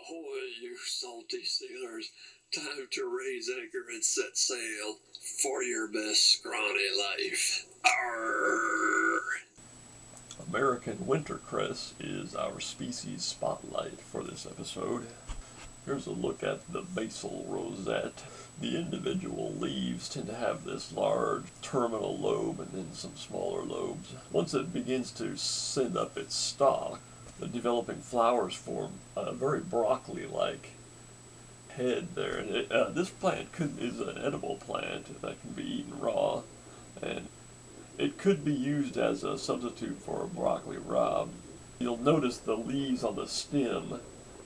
Ahoy, you salty sailors. Time to raise anchor and set sail for your best scrawny life. Arrgh! American wintercress is our species spotlight for this episode. Here's a look at the basal rosette. The individual leaves tend to have this large terminal lobe and then some smaller lobes. Once it begins to send up its stalk, the developing flowers form a very broccoli-like head there. And this plant is an edible plant that can be eaten raw, and it could be used as a substitute for a broccoli rabe. You'll notice the leaves on the stem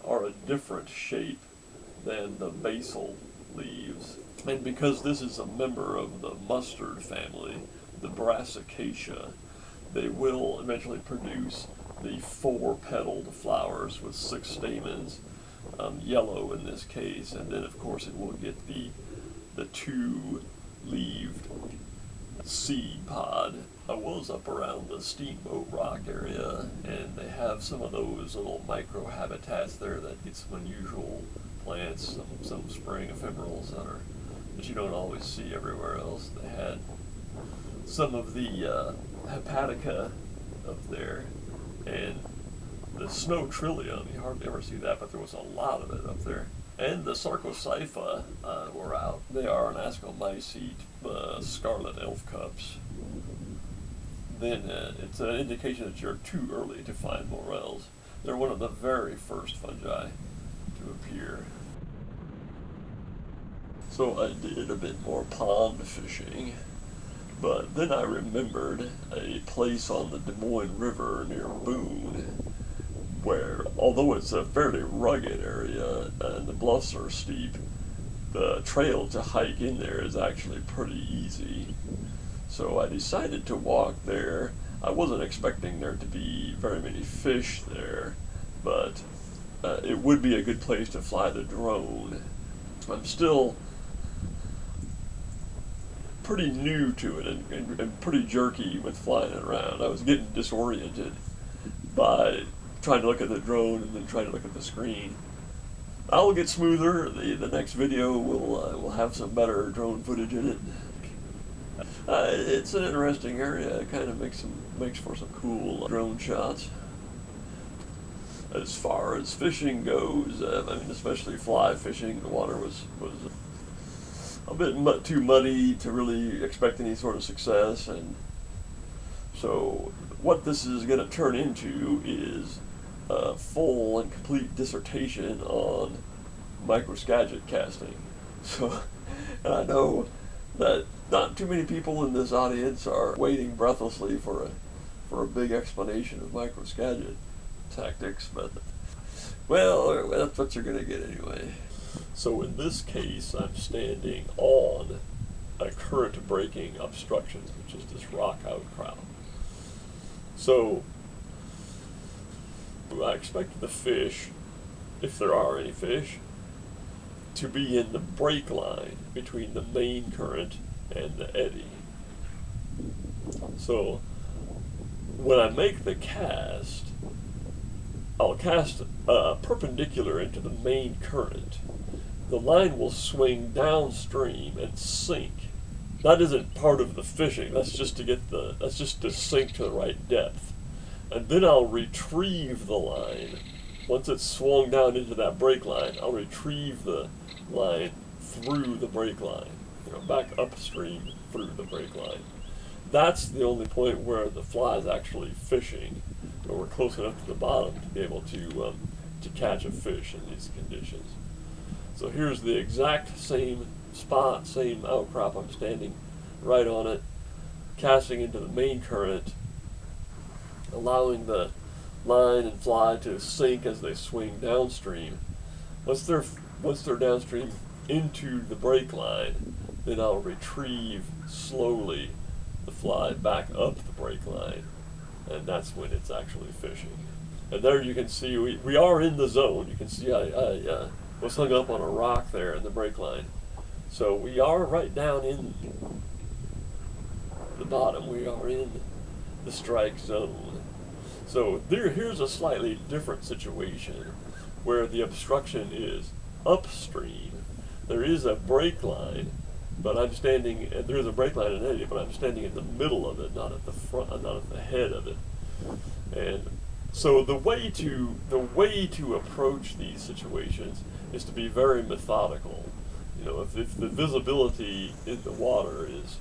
are a different shape than the basal leaves. And because this is a member of the mustard family, the Brassicaceae, they will eventually produce the 4-petaled flowers with 6 stamens, yellow in this case, and then of course it will get the 2-leaved seed pod. I was up around the Steamboat Rock area, and they have some of those little microhabitats there that get some unusual plants, some spring ephemerals that you don't always see everywhere else. They had some of the hepatica up there, and the snow trillium, you hardly ever see that, but there was a lot of it up there. And the Sarcosypha were out. They are an Ascomycete, scarlet elf cups. Then it's an indication that you're too early to find morels. They're one of the very first fungi to appear. So I did a bit more pond fishing, but then I remembered a place on the Des Moines River near Boone where, although it's a fairly rugged area and the bluffs are steep, the trail to hike in there is actually pretty easy. So I decided to walk there. I wasn't expecting there to be very many fish there, but it would be a good place to fly the drone. I'm still pretty new to it and pretty jerky with flying it around. I was getting disoriented by trying to look at the drone and then trying to look at the screen. I'll get smoother. The next video will have some better drone footage in it. It's an interesting area. It kind of makes for some cool drone shots. As far as fishing goes, I mean, especially fly fishing, the water was a bit too muddy to really expect any sort of success, and so what this is going to turn into is a full and complete dissertation on Microskagit casting. So, and I know that not too many people in this audience are waiting breathlessly for a big explanation of Microskagit tactics, but well, that's what you're going to get anyway. So in this case, I'm standing on a current-breaking obstruction, which is this rock outcrop. So I expect the fish, if there are any fish, to be in the break line between the main current and the eddy. So when I make the cast, I'll cast perpendicular into the main current. The line will swing downstream and sink. That isn't part of the fishing. That's just to sink to the right depth. And then I'll retrieve the line. Once it's swung down into that break line, I'll retrieve the line through the break line, back upstream through the break line. That's the only point where the fly is actually fishing, where we're close enough to the bottom to be able to catch a fish in these conditions. So here's the exact same spot, same outcrop. I'm standing right on it, casting into the main current, allowing the line and fly to sink as they swing downstream. Once they're downstream into the break line, then I'll retrieve slowly the fly back up the break line, and that's when it's actually fishing. And there you can see we are in the zone. You can see I was hung up on a rock there in the break line. So we are right down in the bottom. We are in the strike zone. So here's a slightly different situation. where the obstruction is upstream. There is a break line, but I'm standing, there is a break line in eddy, but I'm standing in the middle of it, not at the front, not at the head of it. And so the way to approach these situations is to be very methodical. You know, if the visibility in the water is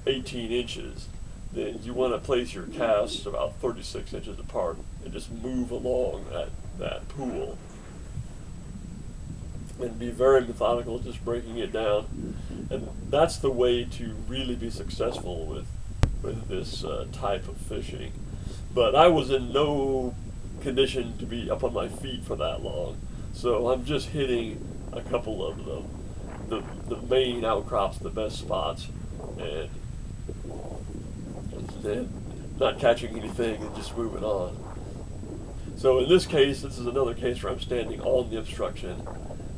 18 inches, then you want to place your casts about 36 inches apart and just move along that pool. And be very methodical, just breaking it down. And that's the way to really be successful with this type of fishing. But I was in no condition to be up on my feet for that long, so I'm just hitting a couple of the main outcrops, the best spots, and not catching anything and just moving on. So in this case, this is another case where I'm standing on the obstruction,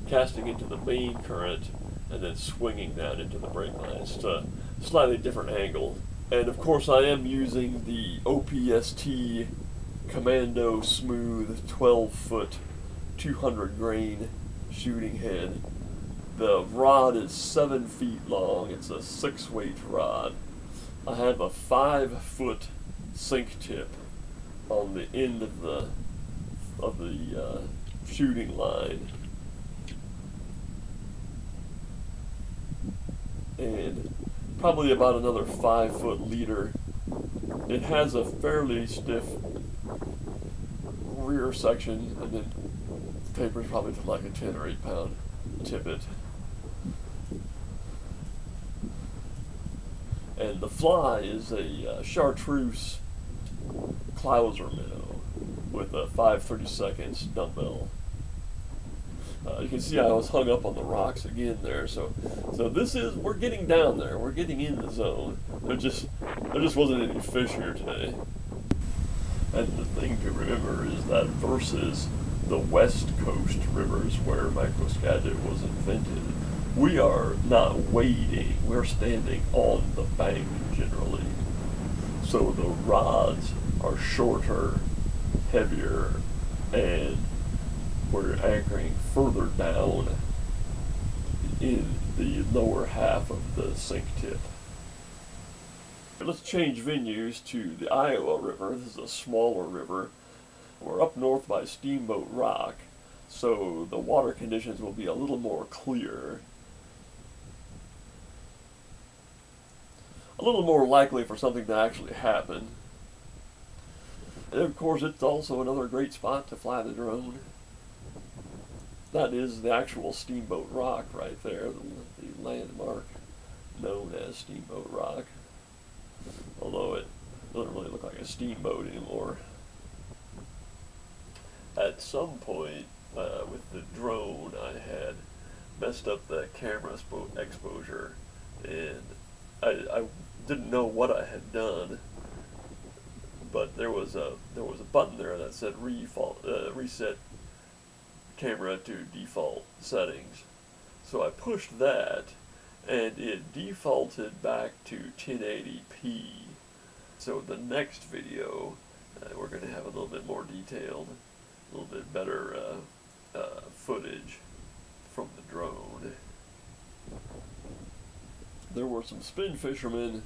casting into the main current, and then swinging down into the break line. It's a slightly different angle. And of course I am using the OPST Commando Smooth 12-foot 200 grain shooting head. The rod is 7 feet long. It's a 6-weight rod. I have a 5-foot sink tip on the end of the shooting line. And probably about another 5-foot leader. It has a fairly stiff rear section, and then tapers probably to like a 10 or 8 pound tippet. And the fly is a chartreuse Clouser minnow with a 5/32 dumbbell. You can see I was hung up on the rocks again there, so we're getting down there, we're getting in the zone. There just wasn't any fish here today. And the thing to remember is that versus the West Coast rivers where Microskagit was invented, we are not wading, we're standing on the bank generally. So the rods are shorter, heavier, and we're anchoring further down in the lower half of the sink tip. Let's change venues to the Iowa River. This is a smaller river. We're up north by Steamboat Rock, so the water conditions will be a little more clear. A little more likely for something to actually happen. And of course, it's also another great spot to fly the drone. That is the actual Steamboat Rock right there, the landmark known as Steamboat Rock. Although it doesn't really look like a steamboat anymore. At some point with the drone, I had messed up the camera exposure, and I didn't know what I had done. But there was a button there that said reset camera to default settings. So I pushed that, and it defaulted back to 1080p. So the next video, we're going to have a little bit more detailed, a little bit better footage from the drone. There were some spin fishermen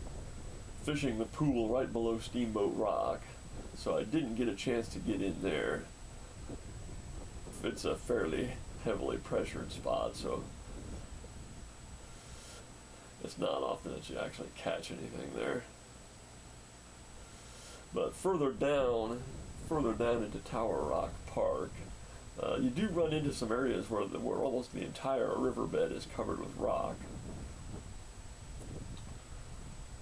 fishing the pool right below Steamboat Rock, so I didn't get a chance to get in there. It's a fairly heavily pressured spot, so it's not often that you actually catch anything there. But further down into Tower Rock Park, you do run into some areas where almost the entire riverbed is covered with rock.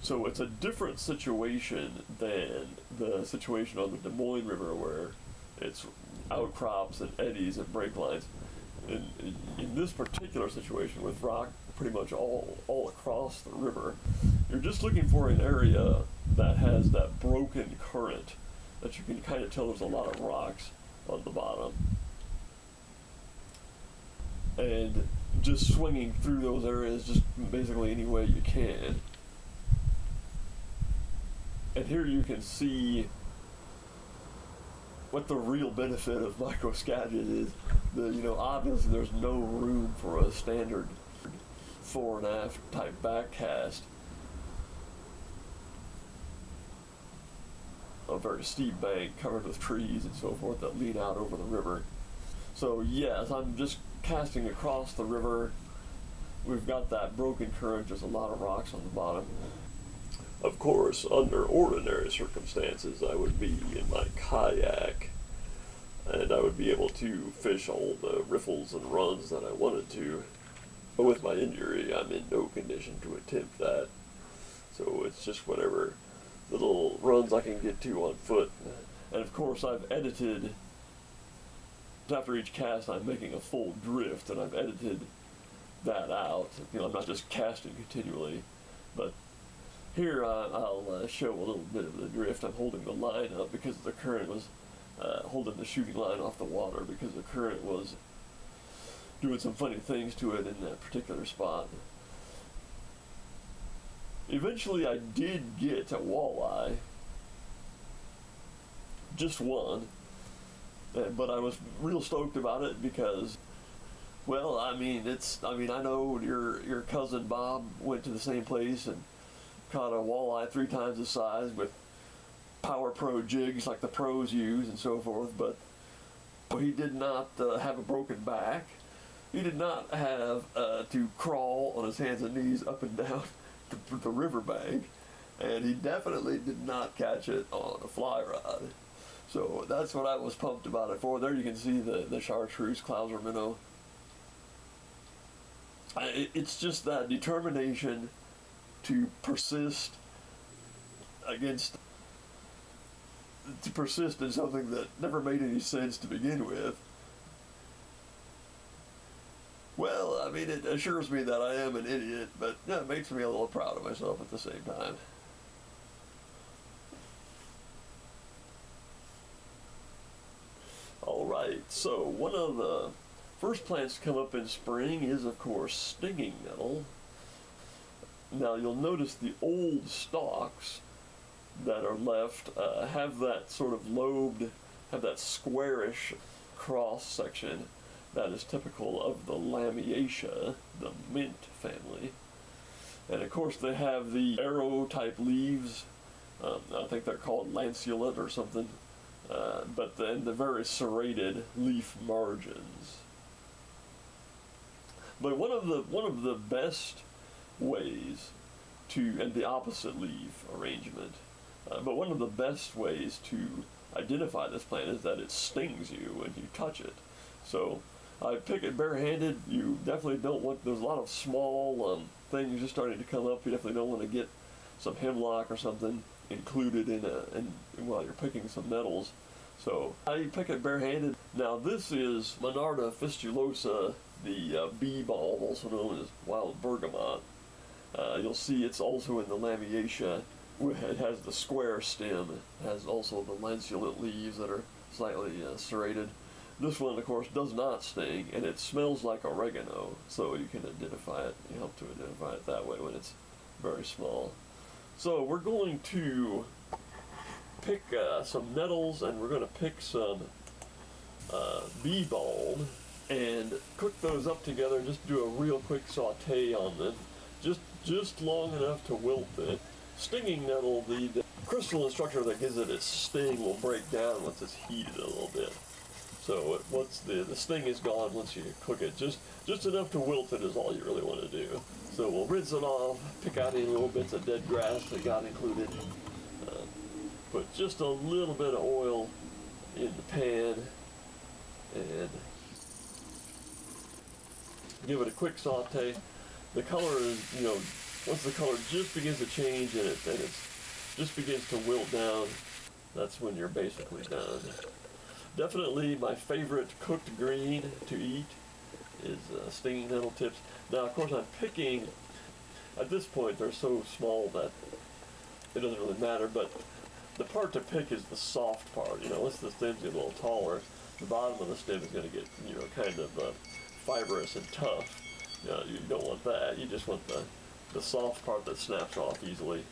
So it's a different situation than the situation on the Des Moines River, where it's outcrops and eddies and break lines. In this particular situation with rock pretty much all across the river, you're just looking for an area that has that broken current that you can kind of tell there's a lot of rocks on the bottom. And just swinging through those areas just basically any way you can. And here you can see, what the real benefit of Microskagit is. Obviously there's no room for a standard fore and aft type back cast. A very steep bank covered with trees and so forth that lean out over the river. So yes, I'm just casting across the river. We've got that broken current, just a lot of rocks on the bottom. Of course, under ordinary circumstances, I would be in my kayak, and I would be able to fish all the riffles and runs that I wanted to. But with my injury, I'm in no condition to attempt that. So it's just whatever little runs I can get to on foot. And of course, I've edited, after each cast, I'm making a full drift, and I've edited that out. I'm not just casting continually, but here I'll show a little bit of the drift. I'm holding the line up because the current was holding the shooting line off the water because the current was doing some funny things to it in that particular spot. Eventually I did get a walleye, just one, but I was real stoked about it because, well, I know your cousin Bob went to the same place and caught a walleye 3 times the size with Power Pro jigs like the pros use and so forth, but he did not have a broken back. He did not have to crawl on his hands and knees up and down the riverbank, and he definitely did not catch it on a fly rod. So that's what I was pumped about it for. There you can see the chartreuse clouser minnow. It's just that determination to persist in something that never made any sense to begin with. Well, it assures me that I am an idiot, but it makes me a little proud of myself at the same time. Alright, so one of the first plants to come up in spring is, of course, stinging nettle. Now you'll notice the old stalks that are left have that sort of lobed, have that squarish cross section that is typical of the Lamiaceae, the mint family. And of course they have the arrow type leaves. I think they're called lanceolate or something. But then the very serrated leaf margins. But one of the best ways to, and the opposite leaf arrangement, but one of the best ways to identify this plant is that it stings you when you touch it. So I pick it barehanded. You definitely don't want, there's a lot of small things just starting to come up. You definitely don't want to get some hemlock or something included in while you're picking some nettles. So I pick it barehanded. Now this is Monarda fistulosa, the bee balm, also known as wild bergamot. You'll see it's also in the Lamiaceae. It has the square stem. It has also the lanceolate leaves that are slightly serrated. This one, of course, does not sting, and it smells like oregano, so you can identify it. You help to identify it that way when it's very small. So we're going to pick some nettles, and we're going to pick some bee balm and cook those up together and just do a real quick saute on them, just long enough to wilt it. Stinging nettle, the crystalline structure that gives it its sting will break down once it's heated a little bit. So once the sting is gone, once you cook it, just enough to wilt it is all you really want to do. So we'll rinse it off, pick out any little bits of dead grass that got included, put just a little bit of oil in the pan, and give it a quick saute. The color is, once the color just begins to change and it just begins to wilt down, that's when you're basically done. Definitely my favorite cooked green to eat is stinging nettle tips. Now, of course, I'm picking, at this point, they're so small that it doesn't really matter, but the part to pick is the soft part. Once the stem's get a little taller, the bottom of the stem is going to get, kind of fibrous and tough. You don't want that. You just want the soft part that snaps off easily.